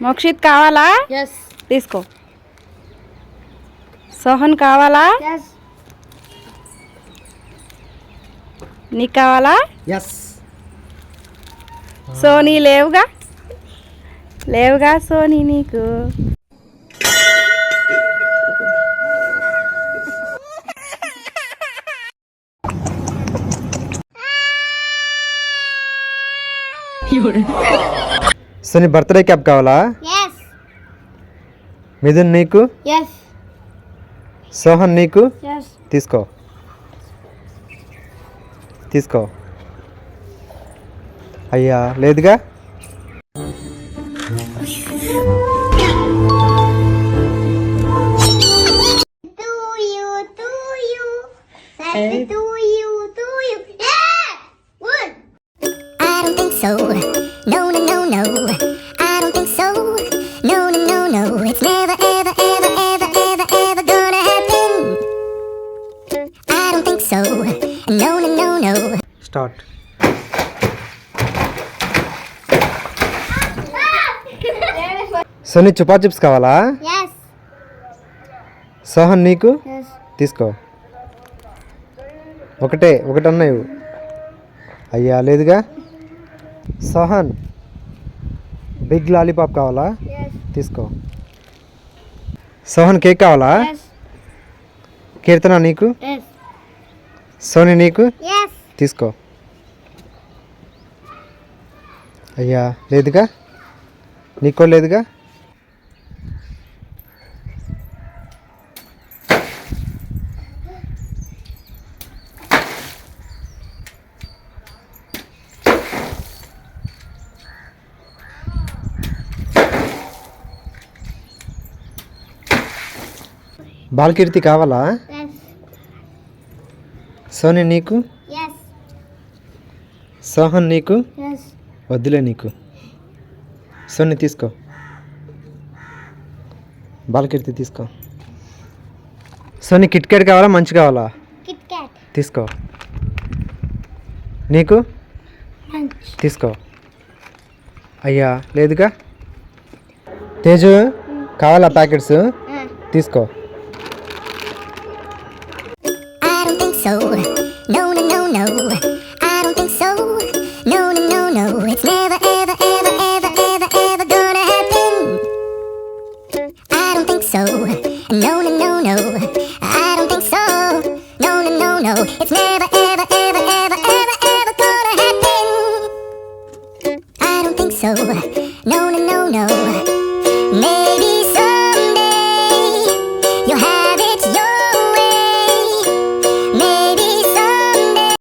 మోక్షిత్ కావాలా? ఎస్. తీసుకో. సోహన్ కావాలా? ఎస్. నీకు కావాలా? ఎస్. సోనీ లేవుగా సోనీ నీకు. సోనీ బర్త్డే క్యాప్ కావాలా? ఎస్. మిథున్ నీకు. ఎస్. సోహన్ నీకు. ఎస్. తీసుకో. అయ్యా లేదుగా. So, no, no, no, no, I don't think so. No, no, no, no, it's never, ever, ever, ever, ever, ever gonna happen. I don't think so. No, no, no, no. Start. Soni Chupa Chups కావాలా? Yes. Sohan నీకు. Yes. తీసుకో. ఒకటి అన్నాయి. అయ్యా లేదుగా. Sohan big lollipop కావాలా? Yes. తీసుకో. Sohan cake కావాలా? ఎస్. కీర్తన నీకు. ఎస్. సోనీ నీకు. ఎస్. తీసుకో. అయ్యా లేదుగా. నీకో లేదుగా. బాలకీర్తి కావాలా? ఎస్. సోనీ నీకు. ఎస్. సోహన్ నీకు. ఎస్. వద్దులే నీకు. సోనీ తీసుకో. బాలకీర్తి తీసుకో. సోనీ కిట్ క్యాట్ కావాలా? మంచి కావాలా? Kit Kat. తీసుకో. నీకు. మంచ్. తీసుకో. అయ్యా లేదుగా. తేజు కావాలా ప్యాకెట్స్? తీసుకో. I don't think so. No, no, no, no, I don't think so. No, no, no, no, it's never, ever, ever, ever, ever, ever gonna happen. I don't think so. No, no, no, no, I don't think so. No, no, no, no, it's never, ever, ever, ever, ever, ever gonna happen. I don't think so. No, no, no, no.